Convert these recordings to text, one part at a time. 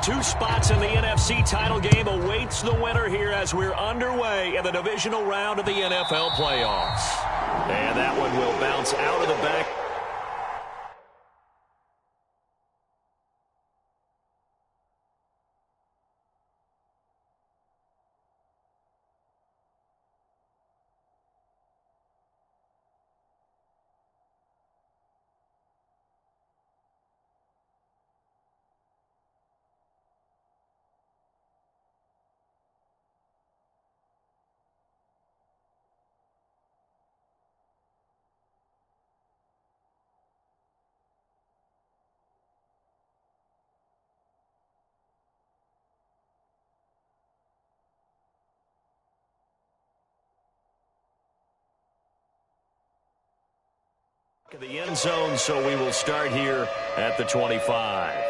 two spots in the NFC title game awaits the winner here as we're underway in the divisional round of the NFL playoffs. And that one will bounce out of the back. The end zone, so we will start here at the 25.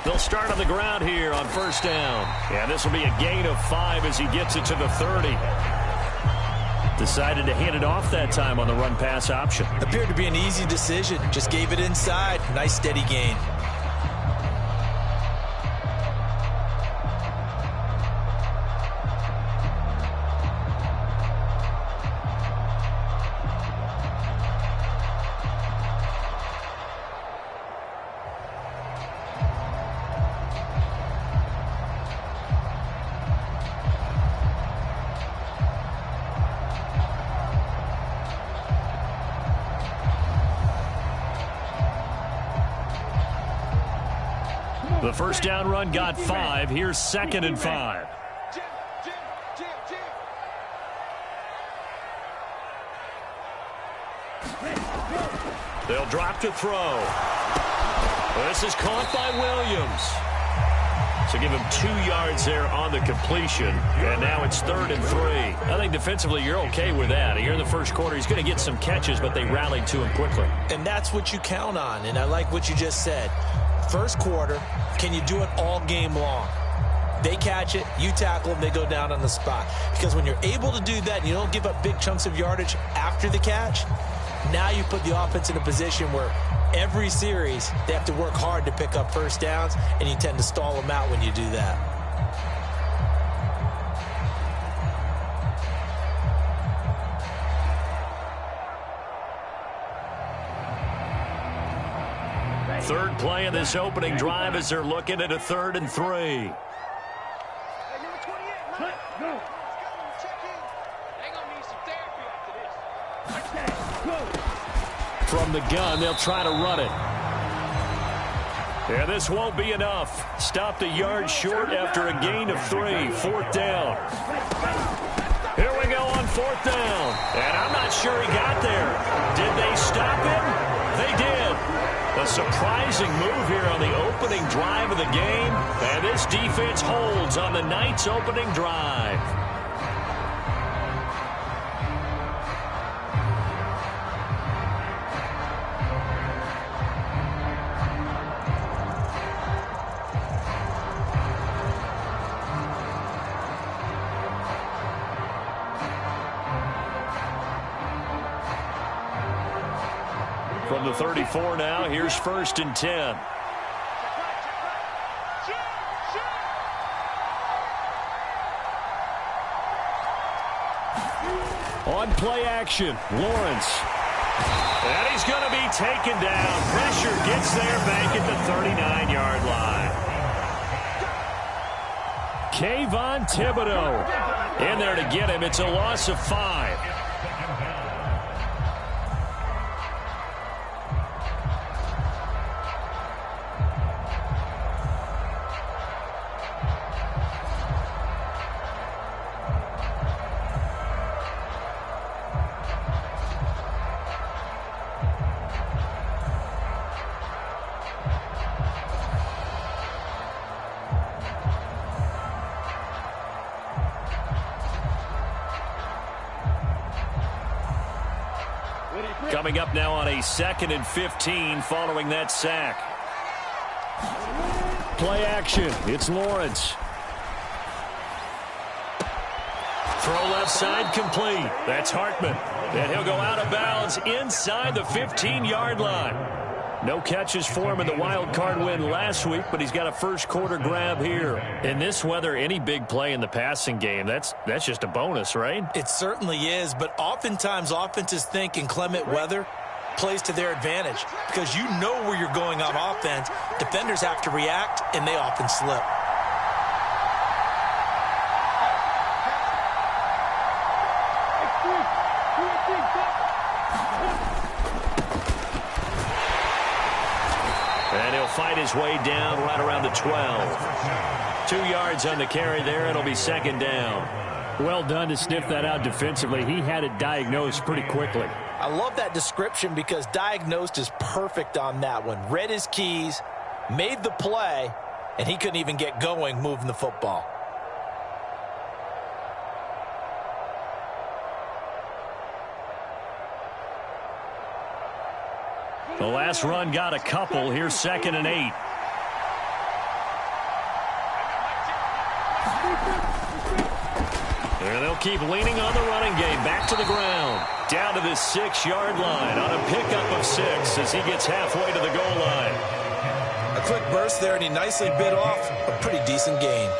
They'll start on the ground here on first down. And this will be a gain of 5 as he gets it to the 30. Decided to hand it off that time on the run-pass option. Appeared to be an easy decision. Just gave it inside. Nice steady gain. The first down run got 5. Here's 2nd and 5. They'll drop to throw. This is caught by Williams. So give him 2 yards there on the completion. And now it's 3rd and 3. I think defensively you're okay with that. Here in the first quarter, he's going to get some catches, but they rallied to him quickly. And that's what you count on. And I like what you just said. First quarter, can you do it all game long? They catch it, you tackle them, they go down on the spot. Because when you're able to do that and you don't give up big chunks of yardage after the catch, now you put the offense in a position where every series they have to work hard to pick up first downs, and you tend to stall them out when you do that. Third play of this opening drive as they're looking at a 3rd and 3. From the gun, they'll try to run it. Yeah, this won't be enough. Stopped a yard short after a gain of 3. 4th down. Here we go on 4th down. And I'm not sure he got there. Did they stop him? They did. A surprising move here on the opening drive of the game. And this defense holds on the night's opening drive. From the 34 now, here's 1st and 10. On play action, Lawrence. And he's going to be taken down. Pressure gets there back at the 39-yard line. Kayvon Thibodeau in there to get him. It's a loss of 5. Coming up now on a 2nd and 15 following that sack. Play action. It's Lawrence. Throw left side complete. That's Hartman. And he'll go out of bounds inside the 15-yard line. No catches for him in the wild card win last week, but he's got a first quarter grab here. In this weather, any big play in the passing game, that's just a bonus, right? It certainly is, but oftentimes offenses think inclement weather plays to their advantage because you know where you're going on offense. Defenders have to react, and they often slip. And he'll fight his way down right around the 12. 2 yards on the carry there. It'll be 2nd down. Well done to sniff that out defensively. He had it diagnosed pretty quickly. I love that description because diagnosed is perfect on that one. Read his keys, made the play, and he couldn't even get going moving the football. The last run got a couple. Here's 2nd and 8. And they'll keep leaning on the running game. Back to the ground. Down to the 6-yard line on a pickup of 6 as he gets halfway to the goal line. A quick burst there, and he nicely bit off a pretty decent gain.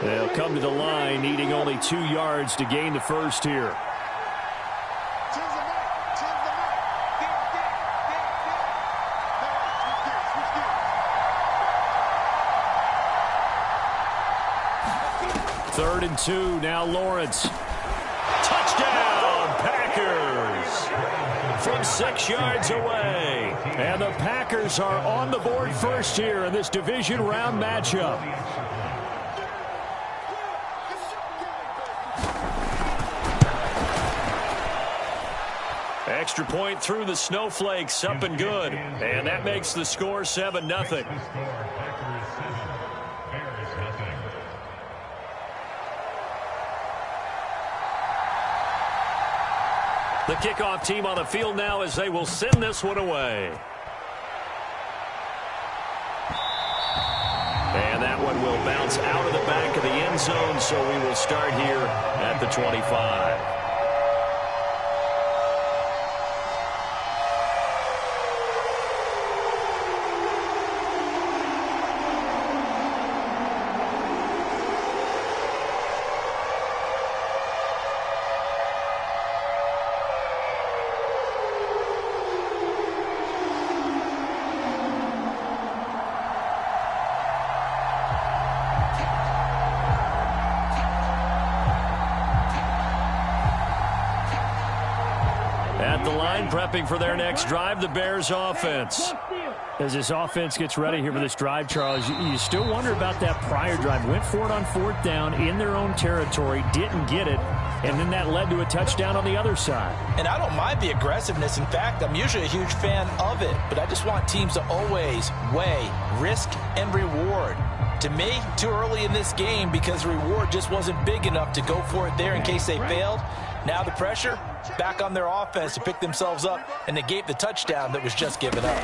They'll come to the line, needing only 2 yards to gain the first here. Third and 2, now Lawrence. Touchdown, Packers! From 6 yards away. And the Packers are on the board first here in this division round matchup. Extra point through the snowflakes, up and good. And that makes the score 7-0. The kickoff team on the field now as they will send this one away. And that one will bounce out of the back of the end zone, so we will start here at the 25. Prepping for their next drive, the Bears offense. As this offense gets ready here for this drive, Charles, you still wonder about that prior drive. Went for it on 4th down in their own territory, didn't get it, and then that led to a touchdown on the other side. And I don't mind the aggressiveness. In fact, I'm usually a huge fan of it, but I just want teams to always weigh risk and reward. To me, too early in this game because the reward just wasn't big enough to go for it there in case they failed. Now the pressure back on their offense to pick themselves up and negate the touchdown that was just given up.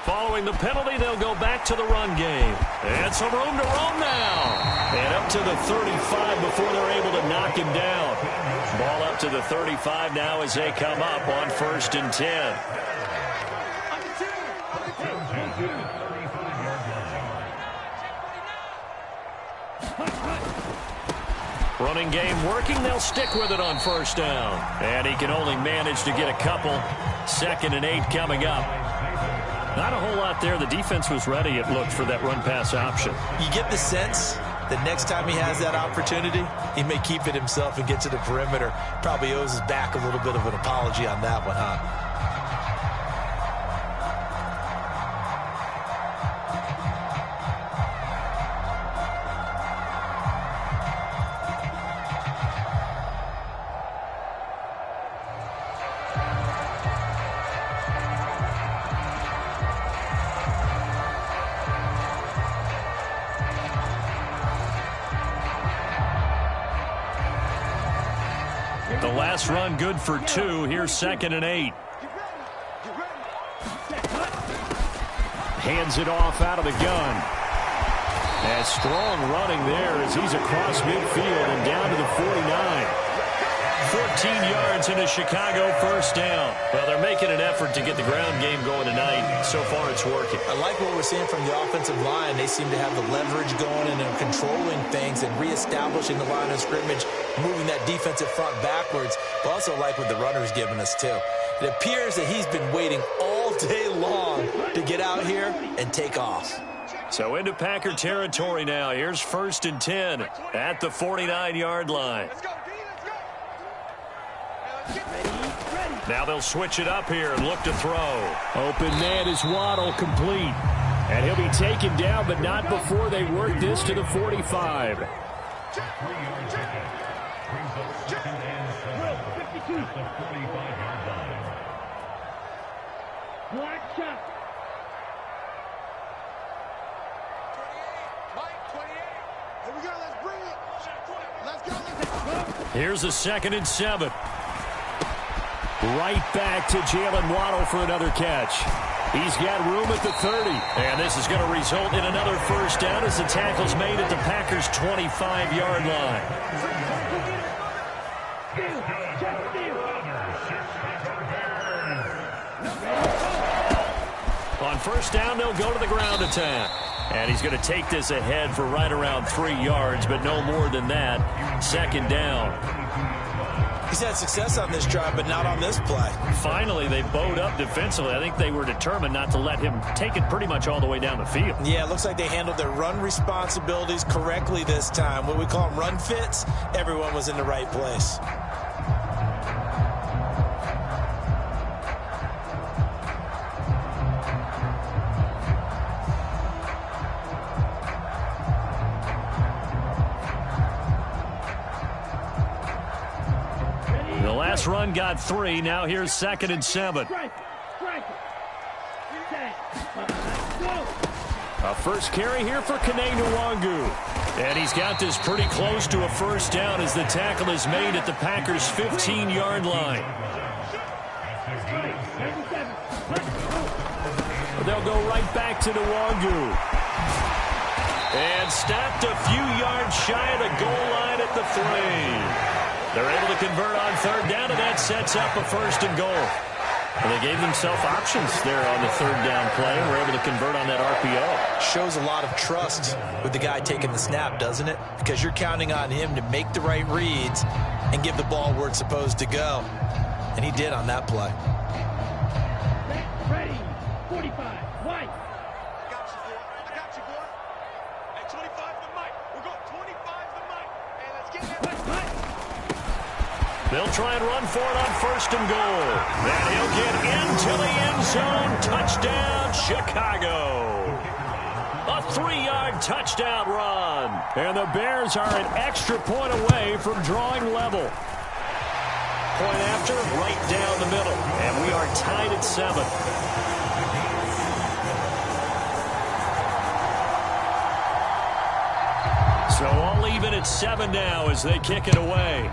Following the penalty, they'll go back to the run game. And some room to roam now. And up to the 35 before they're able to knock him down. Ball up to the 35 now as they come up on 1st and 10. Running game working. They'll stick with it on 1st down. And he can only manage to get a couple. 2nd and 8 coming up. Not a whole lot there. The defense was ready, it looked, for that run-pass option. You get the sense that next time he has that opportunity, he may keep it himself and get to the perimeter. Probably owes his back a little bit of an apology on that one, huh? last run good for 2. Here's 2nd and 8. Hands it off out of the gun. And strong running there as he's across midfield and down to the 49. 14 yards in a Chicago first down. Well, they're making an effort to get the ground game going tonight. So far, it's working. I like what we're seeing from the offensive line. They seem to have the leverage going and they're controlling things and reestablishing the line of scrimmage, moving that defensive front backwards. But also like what the runner's giving us, too. It appears that he's been waiting all day long to get out here and take off. So into Packer territory now. Here's 1st and 10 at the 49-yard line. Now they'll switch it up here and look to throw. Open man is Waddle, complete. And he'll be taken down, but not before they work this to the 45. Here's a 2nd and 7. Right back to Jalen Waddle for another catch. He's got room at the 30. And this is going to result in another first down as the tackle's made at the Packers' 25-yard line. On first down, they'll go to the ground attack. And he's going to take this ahead for right around 3 yards, but no more than that. 2nd down. He's had success on this drive, but not on this play. Finally, they bowed up defensively. I think they were determined not to let him take it pretty much all the way down the field. Yeah, it looks like they handled their run responsibilities correctly this time. What we call them run fits, everyone was in the right place. Last run got 3. Now here's 2nd and 7. A first carry here for Kene Nwangu. And he's got this pretty close to a first down as the tackle is made at the Packers' 15-yard line. They'll go right back to Nwangu. And stopped a few yards shy of the goal line at the 3. They're able to convert on 3rd down, and that sets up a 1st and goal. And they gave themselves options there on the 3rd down play, and were able to convert on that RPO. Shows a lot of trust with the guy taking the snap, doesn't it? Because you're counting on him to make the right reads and give the ball where it's supposed to go. And he did on that play. Ready, 45, white. I got you, boy. Hey, 25 the mic. We're going 25 the mic. Hey, let's get that. They'll try and run for it on 1st and goal. Then he'll get into the end zone. Touchdown, Chicago. A 3-yard touchdown run. And the Bears are an extra point away from drawing level. Point after, right down the middle. And we are tied at 7. So all even at 7 now as they kick it away.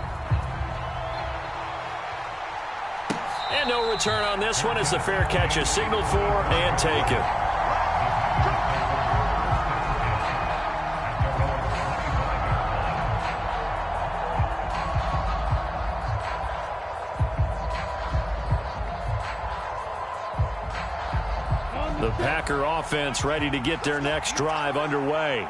And no return on this one as the fair catch is signaled for and taken. The Packer offense ready to get their next drive underway.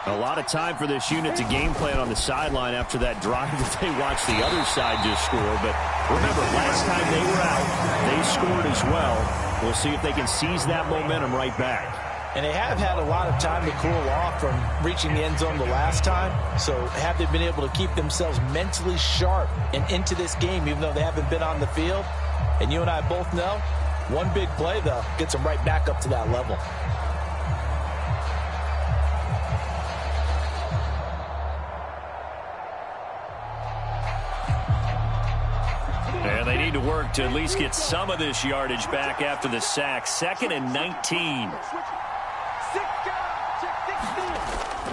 A lot of time for this unit to game plan on the sideline after that drive that they watched the other side just score. But remember, last time they were out, they scored as well. We'll see if they can seize that momentum right back. And they have had a lot of time to cool off from reaching the end zone the last time. So have they been able to keep themselves mentally sharp and into this game, even though they haven't been on the field? And you and I both know, one big play, though, gets them right back up to that level. And they need to work to at least get some of this yardage back after the sack. 2nd and 19.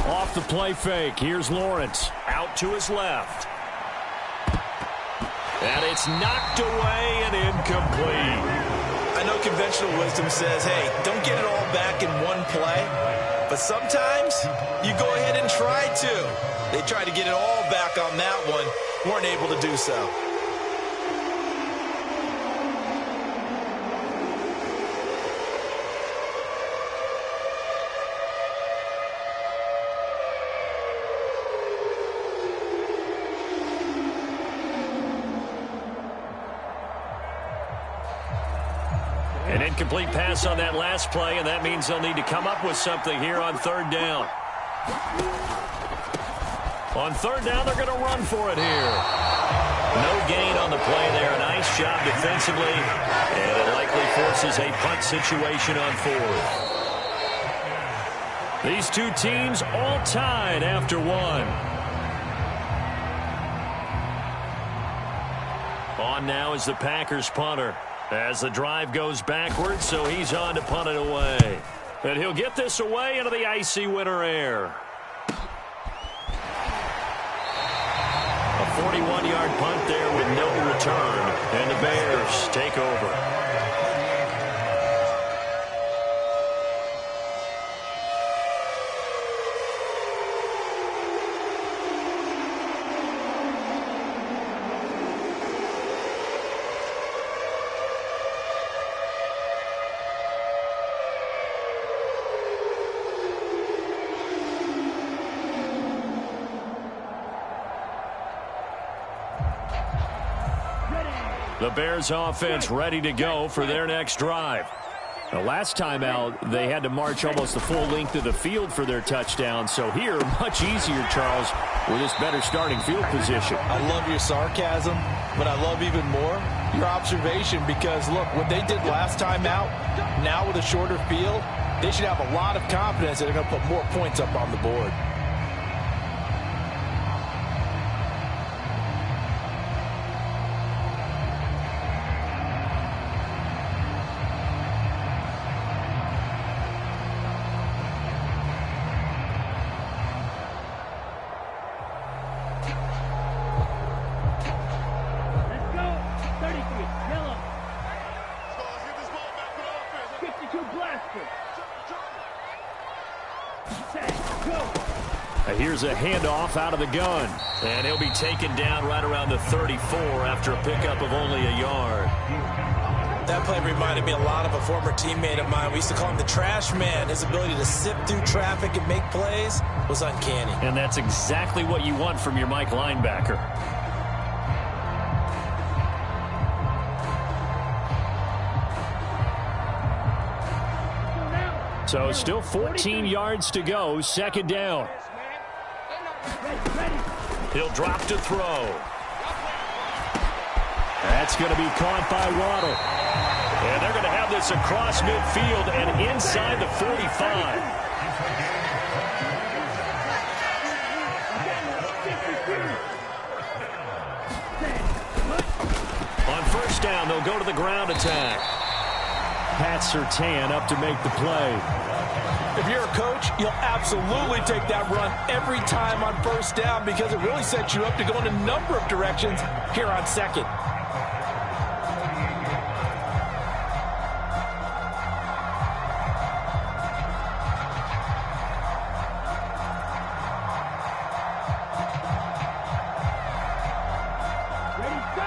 Off the play fake. Here's Lawrence. Out to his left. And it's knocked away and incomplete. I know conventional wisdom says, hey, don't get it all back in one play. But sometimes you go ahead and try to. They tried to get it all back on that one. Weren't able to do so. An incomplete pass on that last play, and that means they'll need to come up with something here on third down. On third down, they're going to run for it here. No gain on the play there. A nice job defensively, and it likely forces a punt situation on fourth. These two teams all tied after one. On now is the Packers punter. As the drive goes backwards, so he's on to punt it away. And he'll get this away into the icy winter air. A 41-yard punt there with no return. And the Bears take over. The Bears offense ready to go for their next drive. The last time out, they had to march almost the full length of the field for their touchdown. So here, much easier, Charles, with this better starting field position. I love your sarcasm, but I love even more your observation because, look, what they did last time out, now with a shorter field, they should have a lot of confidence that they're going to put more points up on the board. Here's a handoff out of the gun. And he'll be taken down right around the 34 after a pickup of only a yard. That play reminded me a lot of a former teammate of mine. We used to call him the trash man. His ability to sift through traffic and make plays was uncanny. And that's exactly what you want from your Mike linebacker. So still 14 yards to go, second down. He'll drop to throw. That's going to be caught by Waddle. And they're going to have this across midfield and inside the 45. On first down, they'll go to the ground attack. Pat Surtain up to make the play. If you're a coach, you'll absolutely take that run every time on first down because it really sets you up to go in a number of directions here on second.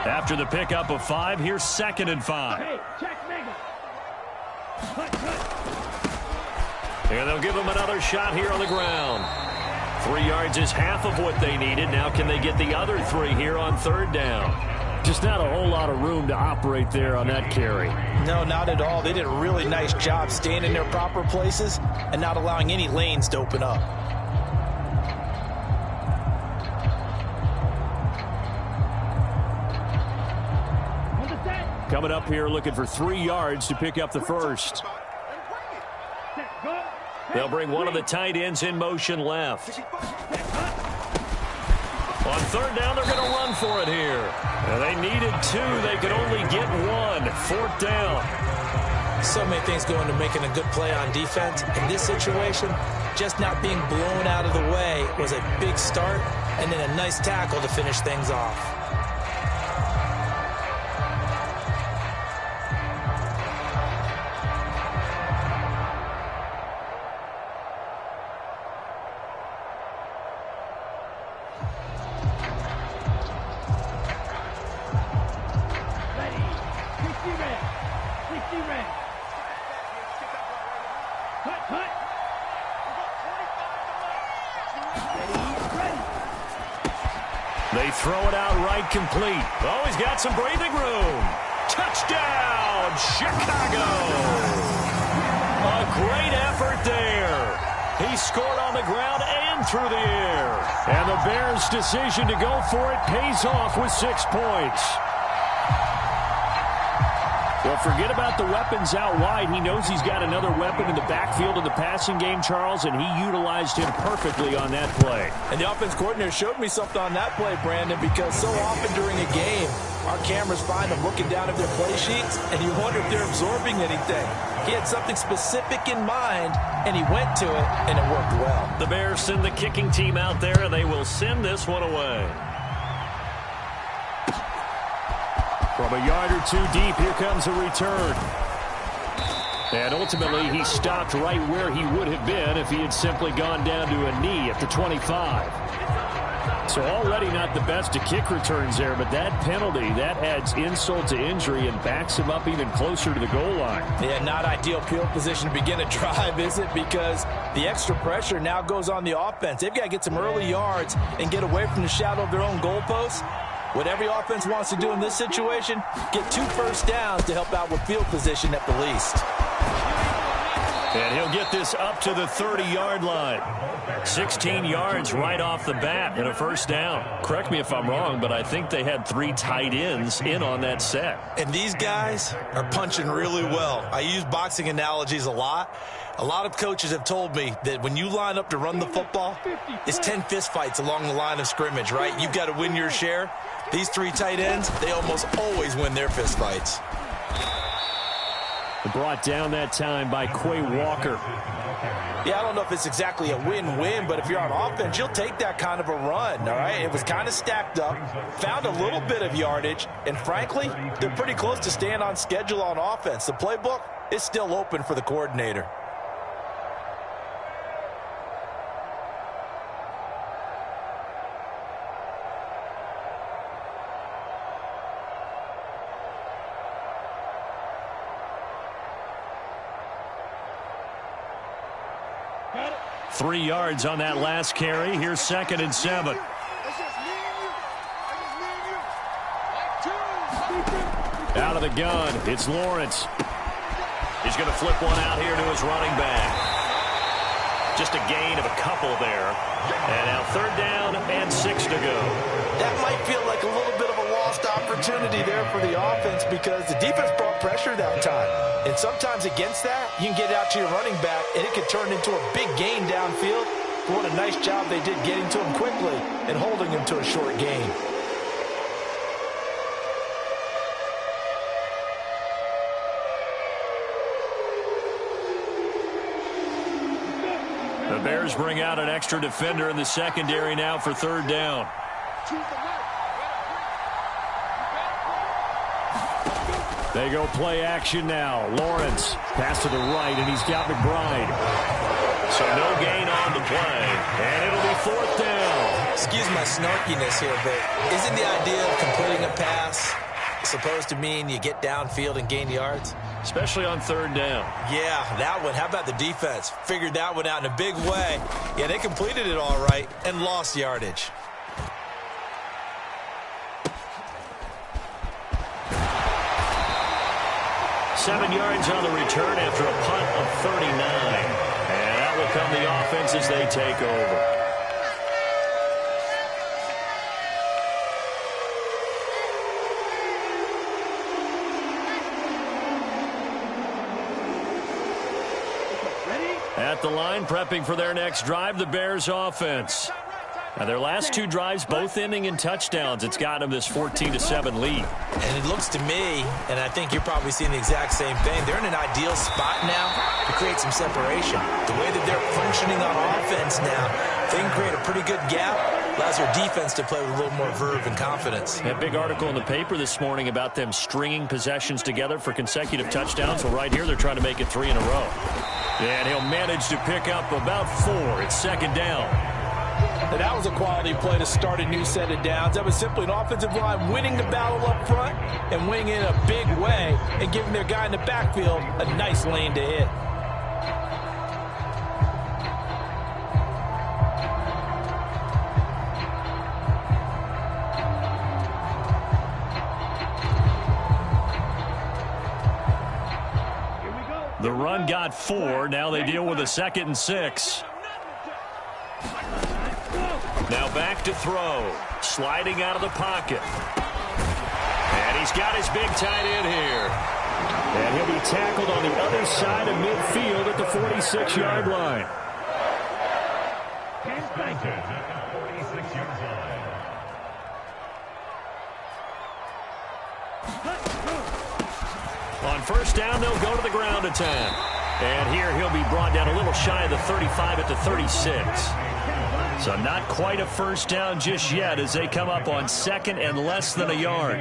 After the pickup of 5, here's 2nd and 5. And they'll give them another shot here on the ground. 3 yards is half of what they needed. Now can they get the other 3 here on third down? Just not a whole lot of room to operate there on that carry. No, not at all. They did a really nice job staying in their proper places and not allowing any lanes to open up. Coming up here looking for 3 yards to pick up the first. They'll bring one of the tight ends in motion left. On third down, they're going to run for it here. And they needed 2. They could only get 1. 4th down. So many things go into making a good play on defense. In this situation, just not being blown out of the way was a big start, and then a nice tackle to finish things off. They throw it out right complete. Oh, he's got some breathing room. Touchdown, Chicago. A great effort there. He scored on the ground and through the air. And the Bears' decision to go for it pays off with 6 points. Well, forget about the weapons out wide. He knows he's got another weapon in the backfield of the passing game, Charles, and he utilized him perfectly on that play. And the offense coordinator showed me something on that play, Brandon, because so often during a game, our cameras find them looking down at their play sheets, and you wonder if they're absorbing anything. He had something specific in mind, and he went to it, and it worked well. The Bears send the kicking team out there, and they will send this one away. From a yard or two deep, here comes a return. And ultimately, he stopped right where he would have been if he had simply gone down to a knee at the 25. So already not the best of kick returns there, but that penalty, that adds insult to injury and backs him up even closer to the goal line. Yeah, not ideal field position to begin a drive, is it? Because the extra pressure now goes on the offense. They've got to get some early yards and get away from the shadow of their own goalposts. What every offense wants to do in this situation, get 2 first downs to help out with field position at the least. And he'll get this up to the 30-yard line. 16 yards right off the bat and a first down. Correct me if I'm wrong, but I think they had 3 tight ends in on that set. And these guys are punching really well. I use boxing analogies a lot. A lot of coaches have told me that when you line up to run the football, it's 10 fistfights along the line of scrimmage, right? You've got to win your share. These 3 tight ends, they almost always win their fistfights. Brought down that time by Quay Walker. Yeah, I don't know if it's exactly a win-win, but if you're on offense, you'll take that kind of a run, all right? It was kind of stacked up, found a little bit of yardage, and frankly, they're pretty close to staying on schedule on offense. The playbook is still open for the coordinator. Got it. 3 yards on that last carry. Here's 2nd and 7. Out of the gun, it's Lawrence. He's going to flip one out here to his running back. Just a gain of a couple there. And now 3rd down and 6 to go. That might feel like a little bit of a lost opportunity there for the offense because the defense brought pressure that time. And sometimes against that, you can get out to your running back, and it could turn into a big gain downfield. But what a nice job they did getting to him quickly and holding him to a short gain. The Bears bring out an extra defender in the secondary now for 3rd down. They go play action now. Lawrence, pass to the right, and he's got McBride. So no gain on the play, and it'll be 4th down. Excuse my snarkiness here, but isn't the idea of completing a pass supposed to mean you get downfield and gain yards? Especially on 3rd down. Yeah, that one. How about the defense? Figured that one out in a big way. Yeah, they completed it all right and lost yardage. Seven yards on the return after a punt of 39. And out will come the offense as they take over. At the line, prepping for their next drive, the Bears offense. Now, their last 2 drives, both ending in touchdowns. It's got them this 14-7 lead. And it looks to me, and I think you're probably seeing the exact same thing, they're in an ideal spot now to create some separation. The way that they're functioning on offense now, they can create a pretty good gap. Allows their defense to play with a little more verve and confidence. That big article in the paper this morning about them stringing possessions together for consecutive touchdowns. Well, right here, they're trying to make it 3 in a row. And he'll manage to pick up about 4. It's 2nd down. And that was a quality play to start a new set of downs. That was simply an offensive line winning the battle up front and winning in a big way and giving their guy in the backfield a nice lane to hit. The run got 4. Now they deal with a 2nd and 6. Now back to throw. Sliding out of the pocket. And he's got his big tight end here. And he'll be tackled on the other side of midfield at the 46-yard line. On first down, they'll go to the ground attack. And here he'll be brought down a little shy of the 35 at the 36. So not quite a first down just yet as they come up on 2nd and less than a yard.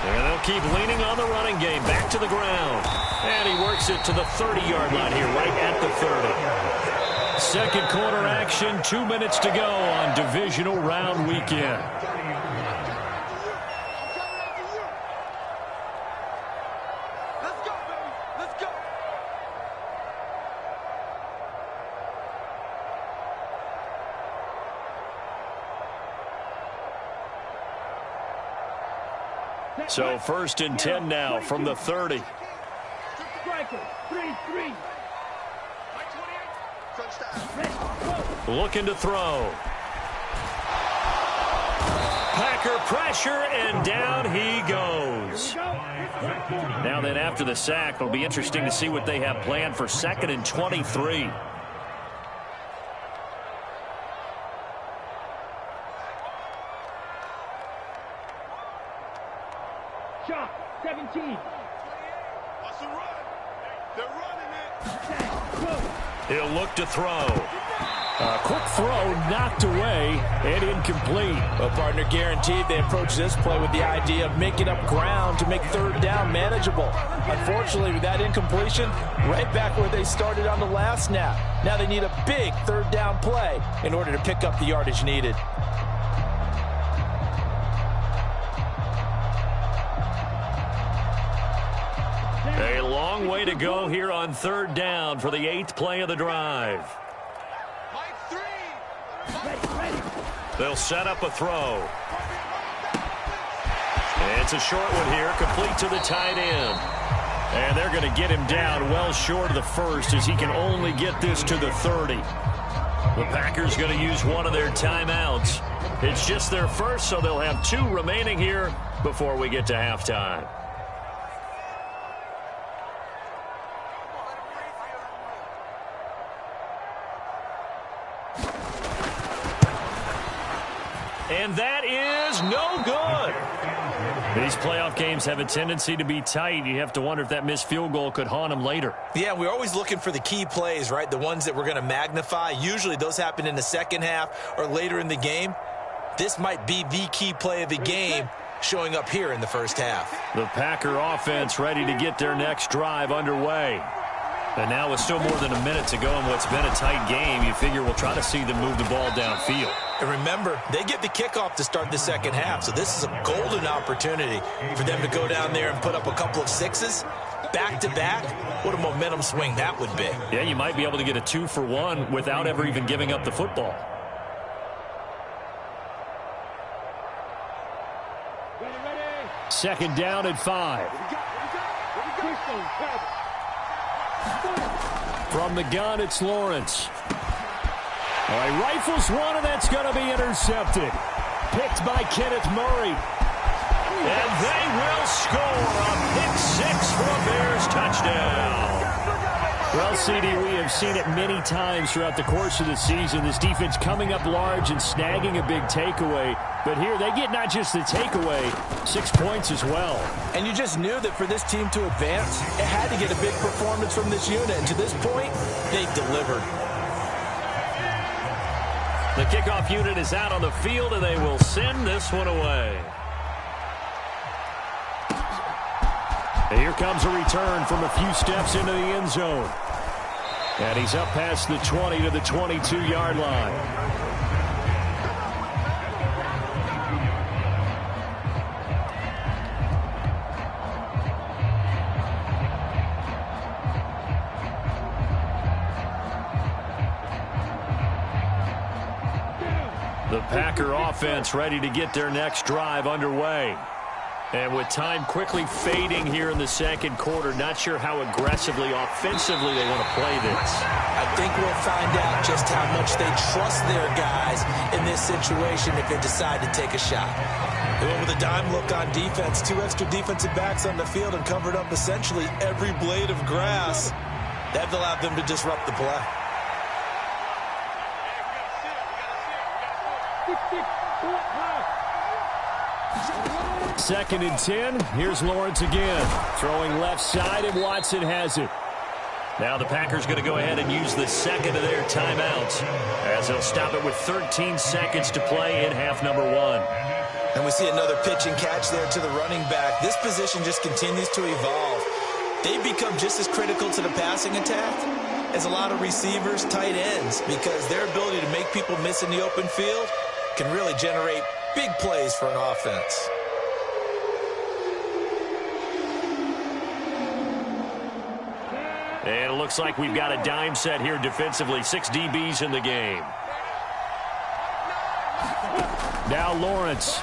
And they'll keep leaning on the running game. Back to the ground. And he works it to the 30-yard line here, right at the 30. Second quarter action, 2 minutes to go on divisional round weekend. Let's go, baby. Let's go. So 1st and 10 now from the 30. Striker, 3-3. Looking to throw. Packer pressure, and down he goes. Now then, after the sack, it'll be interesting to see what they have planned for 2nd and 23. Shot, 17. What's the run? They're running it. He'll look to throw. A quick throw knocked away and incomplete. Well, partner, guaranteed they approach this play with the idea of making up ground to make 3rd down manageable. Unfortunately, with that incompletion, right back where they started on the last snap. Now they need a big 3rd down play in order to pick up the yardage needed. A long way to go here on 3rd down for the 8th play of the drive. They'll set up a throw. And it's a short one here, complete to the tight end. And they're going to get him down well short of the 1st as he can only get this to the 30. The Packers going to use one of their timeouts. It's just their 1st, so they'll have 2 remaining here before we get to halftime. And that is no good. These playoff games have a tendency to be tight. You have to wonder if that missed field goal could haunt them later. Yeah, we're always looking for the key plays, right? The ones that we're going to magnify. Usually those happen in the second half or later in the game. This might be the key play of the game showing up here in the first half. The Packer offense ready to get their next drive underway. And now with still more than a minute to go in what's been a tight game, you figure we'll try to see them move the ball downfield. And remember, they get the kickoff to start the second half, so this is a golden opportunity for them to go down there and put up a couple of 6s back-to-back. What a momentum swing that would be. Yeah, you might be able to get a 2-for-1 without ever even giving up the football. Second down and 5. From the gun, it's Lawrence. All right, rifles one, and that's going to be intercepted. Picked by Kenneth Murray. And they will score a pick-6 for a Bears touchdown. Well, CD, we have seen it many times throughout the course of the season. This defense coming up large and snagging a big takeaway. But here they get not just the takeaway, 6 points as well. And you just knew that for this team to advance, it had to get a big performance from this unit. And to this point, they've delivered. The kickoff unit is out on the field, and they will send this one away. And here comes a return from a few steps into the end zone. And he's up past the 20 to the 22-yard line. The Packer offense ready to get their next drive underway. And with time quickly fading here in the second quarter, not sure how aggressively, offensively they want to play this. I think we'll find out just how much they trust their guys in this situation if they decide to take a shot. They went with a dime look on defense, 2 extra defensive backs on the field and covered up essentially every blade of grass. That allowed them to disrupt the play. Second and 10. Here's Lawrence again. Throwing left side, and Watson has it. Now the Packers going to go ahead and use the second of their timeouts as they'll stop it with 13 seconds to play in half number 1. And we see another pitch and catch there to the running back. This position just continues to evolve. They become just as critical to the passing attack as a lot of receivers, tight ends, because their ability to make people miss in the open field can really generate big plays for an offense. And it looks like we've got a dime set here defensively. 6 DBs in the game. Now Lawrence.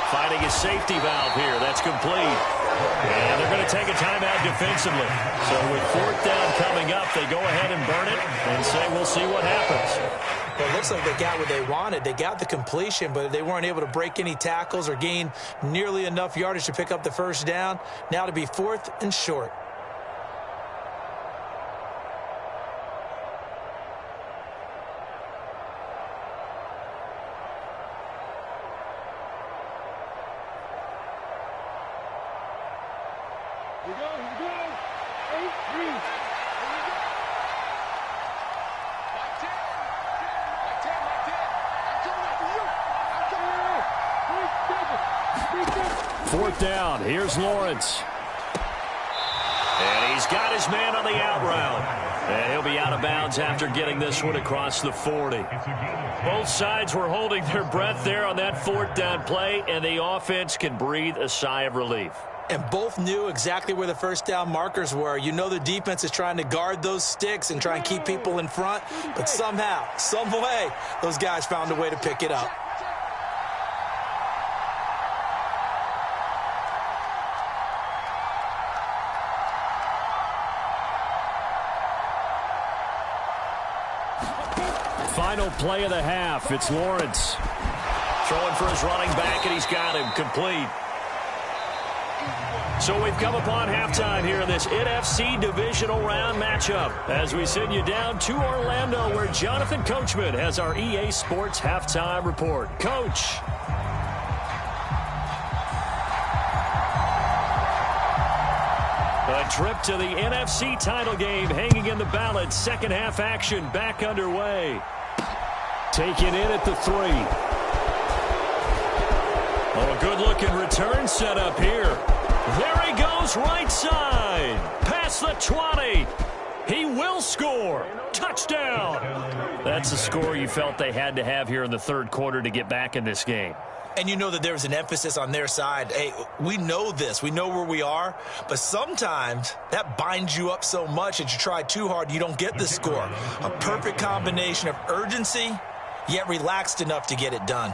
Finding a safety valve here. That's complete. And they're going to take a timeout defensively. So with 4th down coming up, they go ahead and burn it and say we'll see what happens. Well, it looks like they got what they wanted. They got the completion, but they weren't able to break any tackles or gain nearly enough yardage to pick up the first down. Now to be 4th and short. Here we go. 8-3. Fourth down. Here's Lawrence. And he's got his man on the out route. And he'll be out of bounds after getting this one across the 40. Both sides were holding their breath there on that 4th down play, and the offense can breathe a sigh of relief. And both knew exactly where the first down markers were. You know the defense is trying to guard those sticks and try and keep people in front, but somehow, some way, those guys found a way to pick it up. Final play of the half. It's Lawrence. Throwing for his running back, and he's got him complete. So we've come upon halftime here in this NFC Divisional Round matchup as we send you down to Orlando where Jonathan Coachman has our EA Sports Halftime Report. Coach. A trip to the NFC title game hanging in the balance. Second half action back underway. Taken in at the 3. Oh, a good-looking return set up here. There he goes, right side. Past the 20. He will score. Touchdown. That's the score you felt they had to have here in the third quarter to get back in this game. And you know that there's an emphasis on their side. Hey, we know this. We know where we are. But sometimes that binds you up so much that you try too hard, you don't get the score. A perfect combination of urgency, yet relaxed enough to get it done.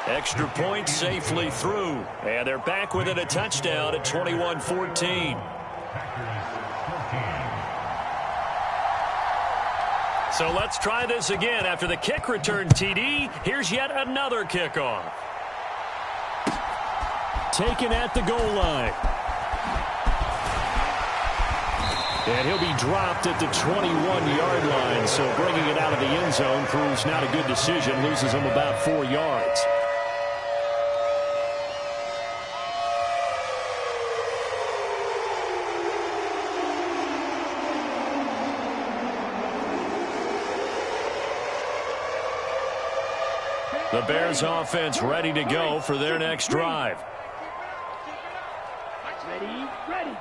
Extra point safely through. And they're back within a touchdown at 21-14. So let's try this again. After the kick return TD, here's yet another kickoff. Taken at the goal line. And he'll be dropped at the 21-yard line. So bringing it out of the end zone proves not a good decision. Loses him about 4 yards. The Bears offense ready to go for their next drive. Ready.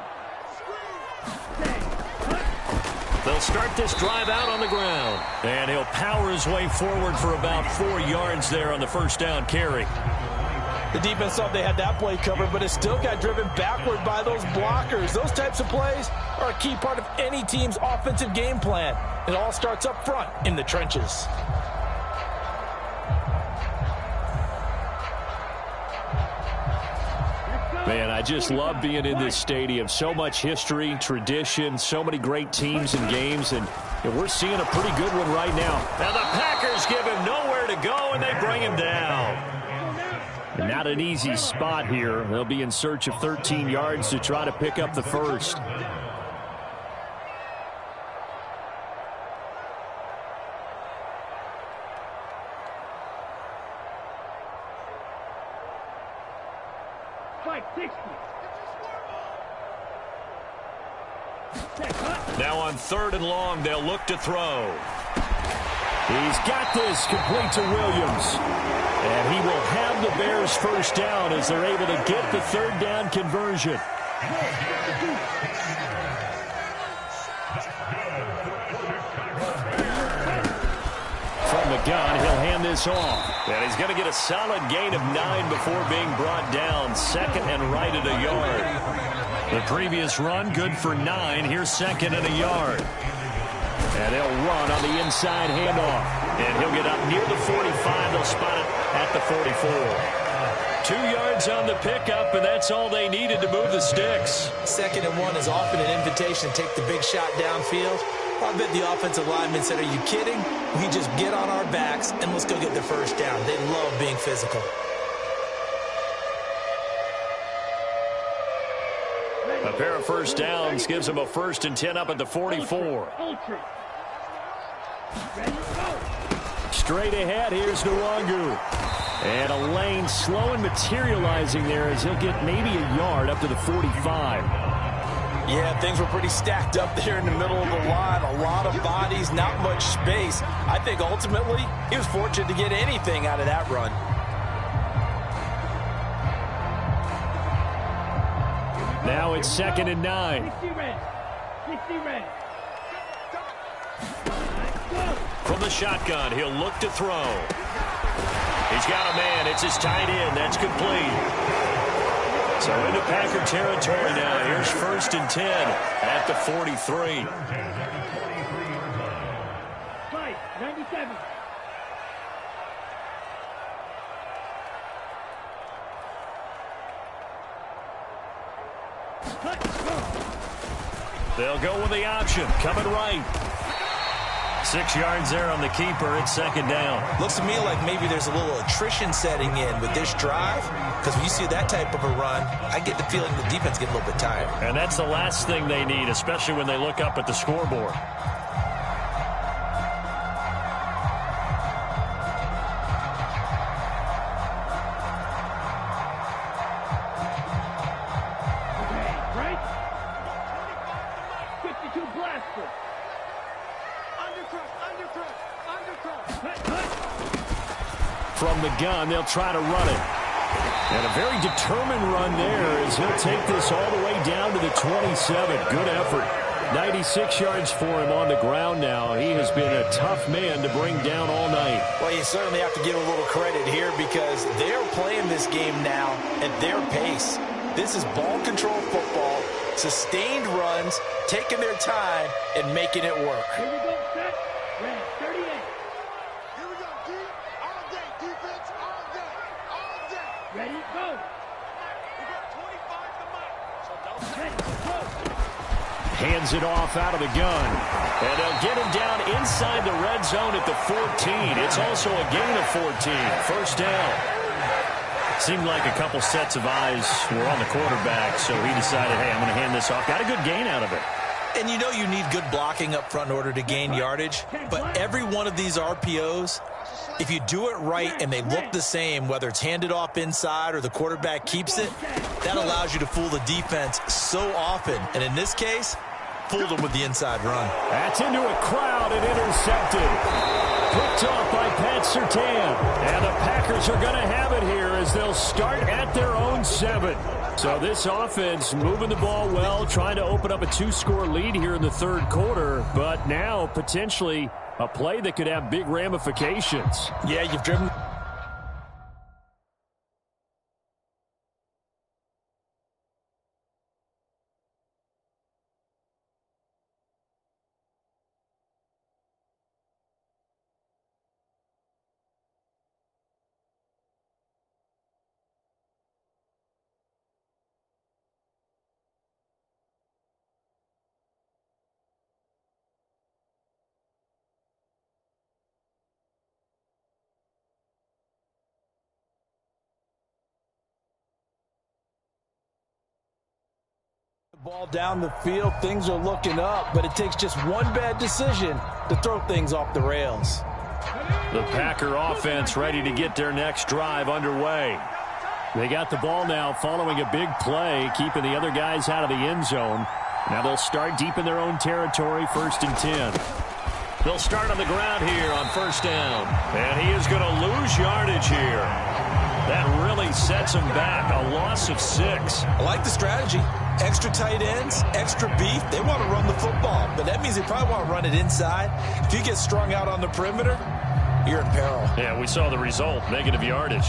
They'll start this drive out on the ground. And he'll power his way forward for about 4 yards there on the first down carry. The defense thought they had that play covered, but it still got driven backward by those blockers. Those types of plays are a key part of any team's offensive game plan. It all starts up front in the trenches. Man, I just love being in this stadium. So much history, tradition, so many great teams and games, and we're seeing a pretty good one right now. And the Packers give him nowhere to go, and they bring him down. Not an easy spot here. They'll be in search of 13 yards to try to pick up the first. Now on 3rd and long, they'll look to throw. He's got this complete to Williams. And he will have the Bears first down as they're able to get the 3rd down conversion. From the gun, he'll hand this off. And he's going to get a solid gain of 9 before being brought down. 2nd and right at a yard. The previous run, good for 9. Here's 2nd and a yard. And they'll run on the inside handoff. And he'll get up near the 45. They'll spot it at the 44. 2 yards on the pickup, and that's all they needed to move the sticks. 2nd and 1 is often an invitation to take the big shot downfield. I bet the offensive lineman said, are you kidding? We just get on our backs, and let's go get the first down. They love being physical. A pair of first downs gives them a 1st and 10 up at the 44. Straight ahead, here's Nwangu. And a lane slow and materializing there as he'll get maybe a yard up to the 45. Yeah, things were pretty stacked up there in the middle of the line. A lot of bodies, not much space. I think ultimately he was fortunate to get anything out of that run. Now it's 2nd and 9. 60 red. From the shotgun, he'll look to throw. He's got a man. It's his tight end. That's complete. So into Packer territory now. Here's 1st and 10 at the 43. 97. They'll go with the option. Coming right. 6 yards there on the keeper. It's 2nd down. Looks to me like maybe there's a little attrition setting in with this drive, because when you see that type of a run, I get the feeling the defense gets a little bit tired. And that's the last thing they need, especially when they look up at the scoreboard. Right? 52 blaster. From the gun, they'll try to run it. And a very determined run there as he'll take this all the way down to the 27. Good effort. 96 yards for him on the ground now. He has been a tough man to bring down all night. Well, you certainly have to give a little credit here because they're playing this game now at their pace. This is ball control football, sustained runs, taking their time, and making it work. Here we go, set. Red, 38. Here we go, D. All day, defense, all day, all day. Ready, go. We got 25 to Mike, so don't Ready, go. Hands it off out of the gun. And they'll get him down inside the red zone at the 14. It's also a gain of 14. First down. Seemed like a couple sets of eyes were on the quarterback, so he decided, hey, I'm going to hand this off. Got a good gain out of it. And you know you need good blocking up front in order to gain yardage, but every one of these RPOs, if you do it right and they look the same, whether it's handed off inside or the quarterback keeps it, that allows you to fool the defense so often. And in this case, fooled them with the inside run. That's into a crowd and intercepted. Picked off by Pat Surtain. And the Packers are going to have it here as they'll start at their own 7. So this offense moving the ball well, trying to open up a 2-score lead here in the third quarter, but now potentially a play that could have big ramifications. Yeah, you've driven Ball down the field, things are looking up, but it takes just one bad decision to throw things off the rails. The Packer offense ready to get their next drive underway. They got the ball now following a big play, keeping the other guys out of the end zone. Now they'll start deep in their own territory, 1st and 10. They'll start on the ground here on 1st down. And he is going to lose yardage here. That really sets him back, a loss of 6. I like the strategy. Extra tight ends, extra beef. They want to run the football, but that means they probably want to run it inside. If you get strung out on the perimeter, you're in peril. Yeah, we saw the result, negative yardage.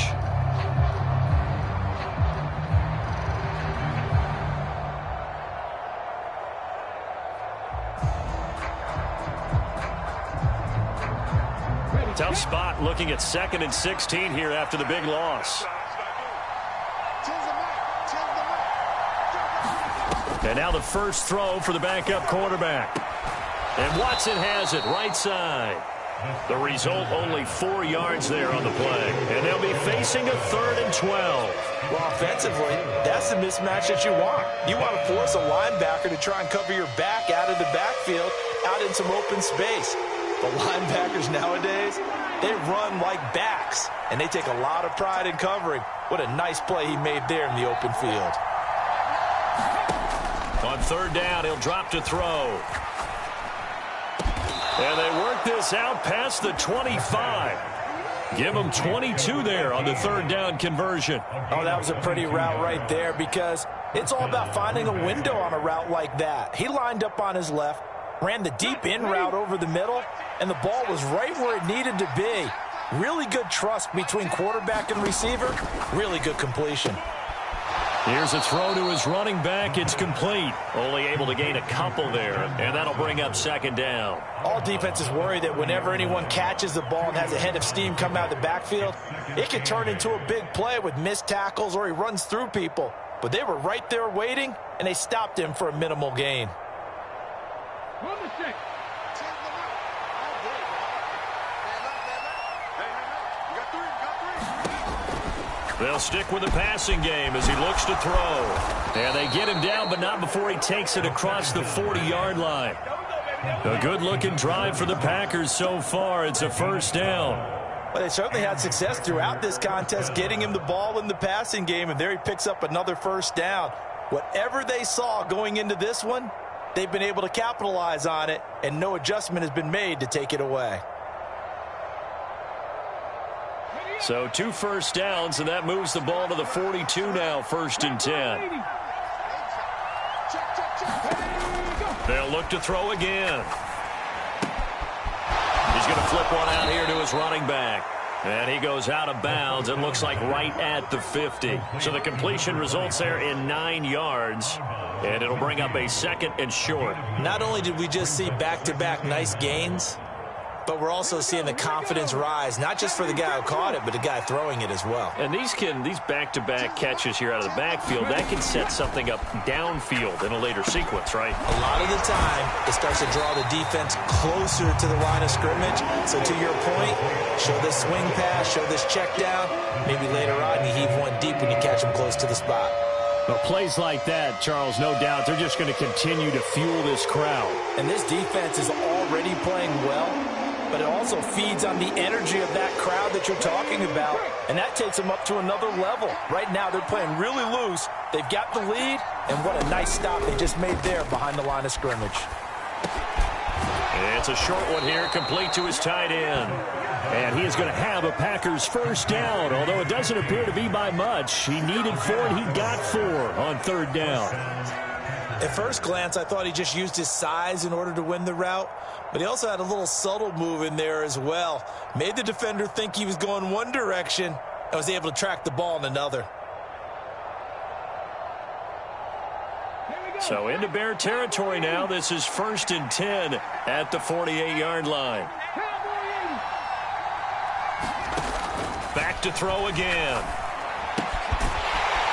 Tough spot looking at 2nd and 16 here after the big loss. And now the first throw for the backup quarterback. And Watson has it right side. The result, only 4 yards there on the play. And they'll be facing a 3rd and 12. Well, offensively, that's the mismatch that you want. You want to force a linebacker to try and cover your back out of the backfield, out in some open space. The linebackers nowadays, they run like backs, and they take a lot of pride in covering. What a nice play he made there in the open field. On 3rd down, he'll drop to throw. And they work this out past the 25. Give them 22 there on the 3rd down conversion. Oh, that was a pretty route right there because it's all about finding a window on a route like that. He lined up on his left, ran the deep in route over the middle, and the ball was right where it needed to be. Really good trust between quarterback and receiver. Really good completion. Here's a throw to his running back. It's complete. Only able to gain a couple there, and that'll bring up 2nd down. All defenses worry that whenever anyone catches the ball and has a head of steam come out of the backfield, it could turn into a big play with missed tackles or he runs through people. But they were right there waiting, and they stopped him for a minimal gain. They'll stick with the passing game as he looks to throw. And they get him down, but not before he takes it across the 40-yard line. A good-looking drive for the Packers so far. It's a 1st down. Well, they certainly had success throughout this contest getting him the ball in the passing game, and there he picks up another 1st down. Whatever they saw going into this one, they've been able to capitalize on it, and no adjustment has been made to take it away. So 2 1st downs, and that moves the ball to the 42 now, 1st and 10. They'll look to throw again. He's going to flip one out here to his running back. And he goes out of bounds and looks like right at the 50. So the completion results there in 9 yards. And it'll bring up a 2nd and short. Not only did we just see back-to-back nice gains, but we're also seeing the confidence rise, not just for the guy who caught it, but the guy throwing it as well. And these back-to-back catches here out of the backfield, that can set something up downfield in a later sequence, right? A lot of the time, it starts to draw the defense closer to the line of scrimmage. So to your point, show this swing pass, show this check down. Maybe later on you heave one deep when you catch them close to the spot. Well, plays like that, Charles, no doubt, they're just going to continue to fuel this crowd. And this defense is already playing well, but it also feeds on the energy of that crowd that you're talking about, and that takes them up to another level. Right now, they're playing really loose. They've got the lead, and what a nice stop they just made there behind the line of scrimmage. It's a short one here, complete to his tight end. And he is going to have a Packers 1st down, although it doesn't appear to be by much. He needed 4, and he got 4 on 3rd down. At first glance, I thought he just used his size in order to win the route, but he also had a little subtle move in there as well. Made the defender think he was going one direction and was able to track the ball in another. So into Bear territory now. This is 1st and 10 at the 48-yard line. Back to throw again.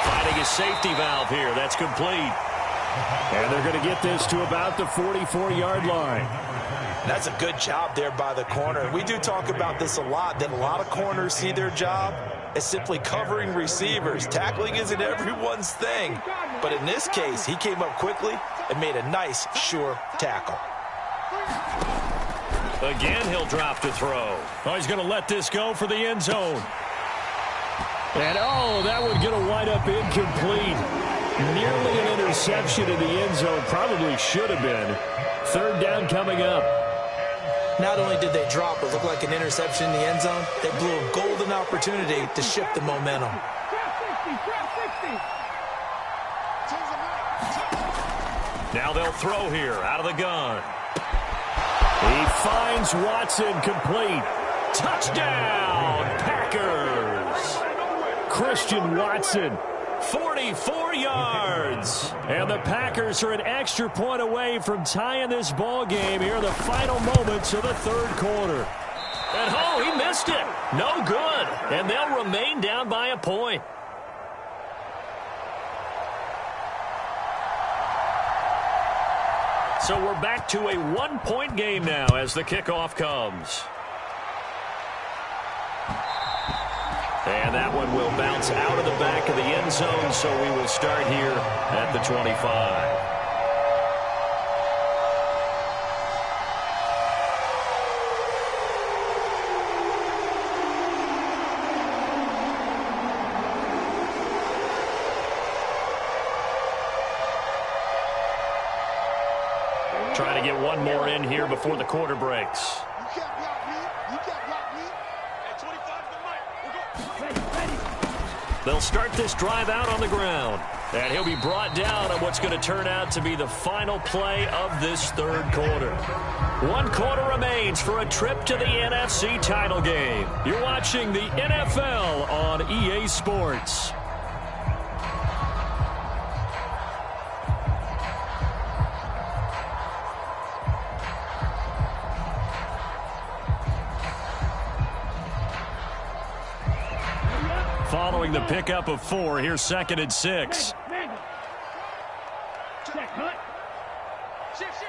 Finding his safety valve here. That's complete. And they're going to get this to about the 44-yard line. That's a good job there by the corner. We do talk about this a lot, that a lot of corners see their job as simply covering receivers. Tackling isn't everyone's thing. But in this case, he came up quickly and made a nice, sure tackle. Again, he'll drop to throw. Oh, he's going to let this go for the end zone. And, oh, that would get a wind up incomplete. Nearly an interception in the end zone. Probably should have been. Third down coming up. Not only did they drop what looked like an interception in the end zone, they blew a golden opportunity to shift the momentum. Now they'll throw here out of the gun. He finds Watson complete. Touchdown, Packers. Christian Watson, 44 yards. And the Packers are an extra point away from tying this ball game here in the final moments of the third quarter. And oh, he missed it. No good. And they'll remain down by a point. So we're back to a one-point game now as the kickoff comes. And that one will bounce out of the back of the end zone, so we will start here at the 25. Trying to get one more in here before the quarter breaks. You can't block me. You can't block me. At 25 the mic. We'll go. They'll start this drive out on the ground. And he'll be brought down on what's going to turn out to be the final play of this third quarter. 1 quarter remains for a trip to the NFC title game. You're watching the NFL on EA Sports. Following the pickup of 4, here's 2nd and 6. Check, hunt. Shift.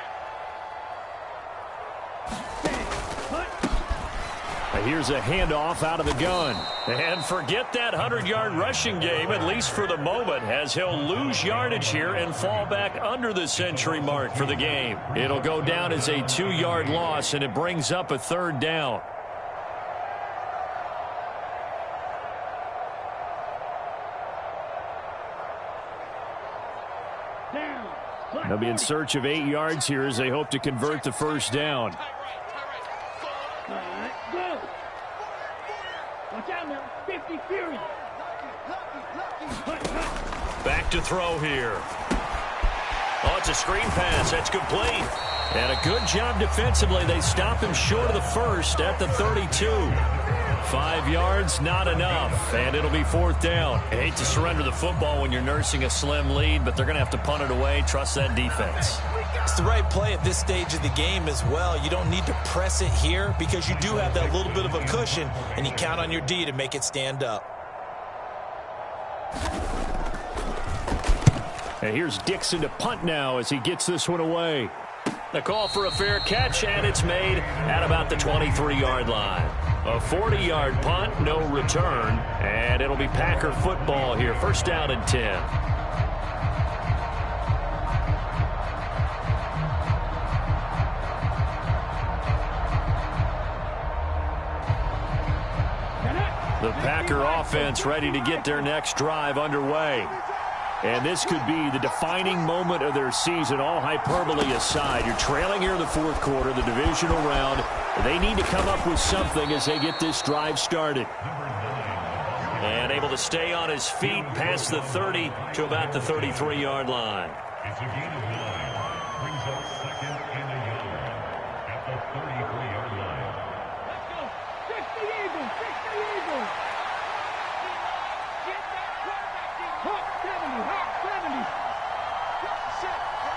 Here's a handoff out of the gun. And forget that 100-yard rushing game, at least for the moment, as he'll lose yardage here and fall back under the century mark for the game. It'll go down as a 2-yard loss, and it brings up a third down. They'll be in search of 8 yards here as they hope to convert the first down. Go. Watch out now. 50 Fury. Back to throw here. Oh, it's a screen pass. That's complete. And a good job defensively. They stop him short of the first at the 32. 5 yards, not enough. And it'll be 4th down. I hate to surrender the football when you're nursing a slim lead, but they're going to have to punt it away. Trust that defense. It's the right play at this stage of the game as well. You don't need to press it here because you do have that little bit of a cushion, and you count on your D to make it stand up. And here's Dixon to punt now as he gets this one away. The call for a fair catch, and it's made at about the 23-yard line. A 40-yard punt, no return, and it'll be Packer football here. First down and 10. The Packer offense ready to get their next drive underway. And this could be the defining moment of their season, all hyperbole aside. You're trailing here in the fourth quarter, the divisional round. They need to come up with something as they get this drive started. And able to stay on his feet past the 30 to about the 33-yard line. It's a gain of 9. Brings up 2nd and a yard at the 33-yard line. Let's go. 60 Eagles. 60 Eagles. Get that quarterback in. Hawk 70. Hawk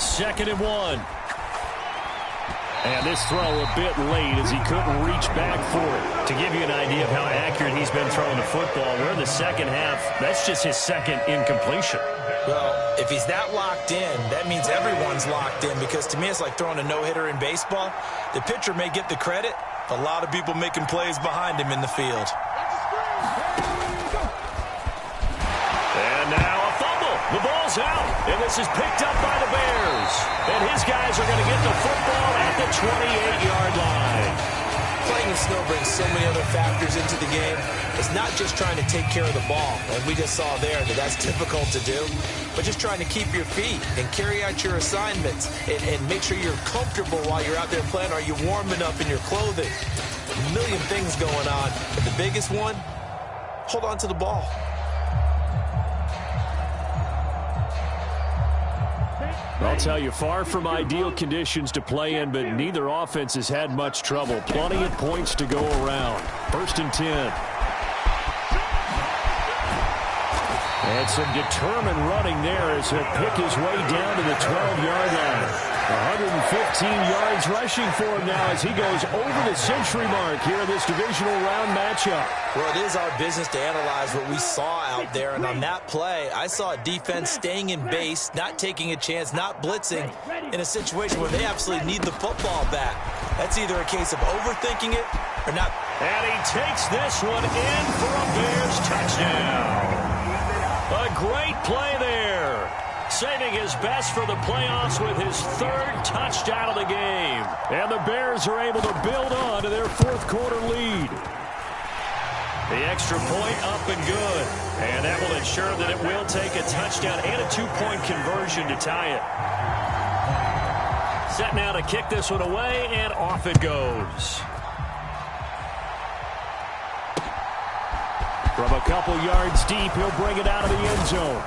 70. 2nd and 1. And this throw a bit late as he couldn't reach back for it. To give you an idea of how accurate he's been throwing the football, we're in the second half. That's just his second incompletion. Well, if he's that locked in, that means everyone's locked in, because to me it's like throwing a no-hitter in baseball. The pitcher may get the credit, but a lot of people making plays behind him in the field. Watch the out, and this is picked up by the Bears. And his guys are going to get the football at the 28-yard line. Playing in snow brings so many other factors into the game. It's not just trying to take care of the ball, and we just saw there that that's difficult to do, but just trying to keep your feet and carry out your assignments and make sure you're comfortable while you're out there playing. Are you warm enough in your clothing? A million things going on, but the biggest one, hold on to the ball. I'll tell you, far from ideal conditions to play in, but neither offense has had much trouble. Plenty of points to go around. 1st and 10. And some determined running there as he'll pick his way down to the 12-yard line. 115 yards rushing for him now as he goes over the century mark here in this divisional round matchup. Well, it is our business to analyze what we saw out there, and on that play, I saw a defense staying in base, not taking a chance, not blitzing in a situation where they absolutely need the football back. That's either a case of overthinking it or not. And he takes this one in for a Bears touchdown. A great play there. Saving his best for the playoffs with his 3rd touchdown of the game. And the Bears are able to build on to their 4th quarter lead. The extra point up and good. And that will ensure that it will take a touchdown and a 2-point conversion to tie it. Set now to kick this one away, and off it goes. From a couple yards deep, he'll bring it out of the end zone.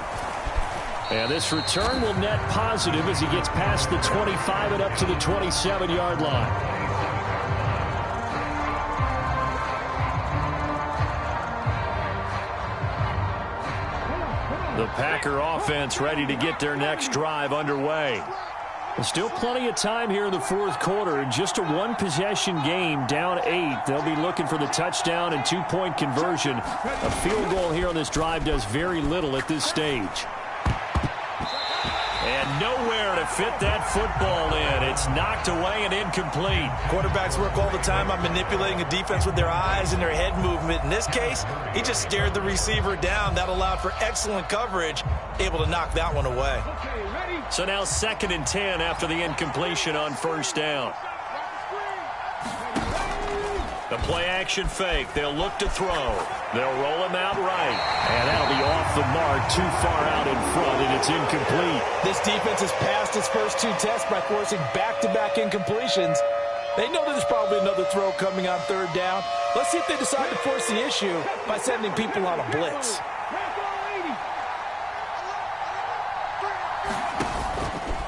And this return will net positive as he gets past the 25 and up to the 27-yard line. The Packer offense ready to get their next drive underway. There's still plenty of time here in the 4th quarter. Just a 1-possession game, down 8. They'll be looking for the touchdown and 2-point conversion. A field goal here on this drive does very little at this stage. And nowhere to fit that football in. It's knocked away and incomplete. Quarterbacks work all the time on manipulating a defense with their eyes and their head movement. In this case, he just stared the receiver down. That allowed for excellent coverage, able to knock that one away. So now 2nd and 10 after the incompletion on 1st down. The play-action fake. They'll look to throw. They'll roll him out right. And that'll be off the mark, too far out in front, and it's incomplete. This defense has passed its first 2 tests by forcing back-to-back incompletions. They know there's probably another throw coming on 3rd down. Let's see if they decide to force the issue by sending people on a blitz.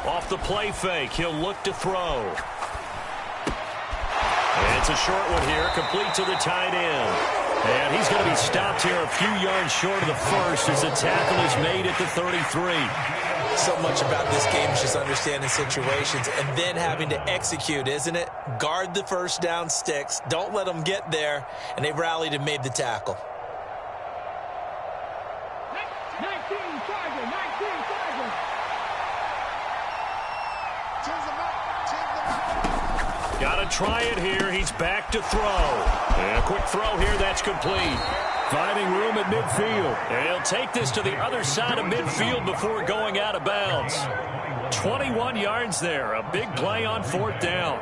Off the play fake, he'll look to throw. And it's a short one here, complete to the tight end. And he's going to be stopped here a few yards short of the first as the tackle is made at the 33. So much about this game is just understanding situations and then having to execute, isn't it? Guard the 1st down sticks. Don't let them get there. And they rallied and made the tackle. 19 Tiger. Got to try it here. He's back to throw. And a quick throw here. That's complete. Finding room at midfield. And he'll take this to the other side of midfield before going out of bounds. 21 yards there. A big play on 4th down.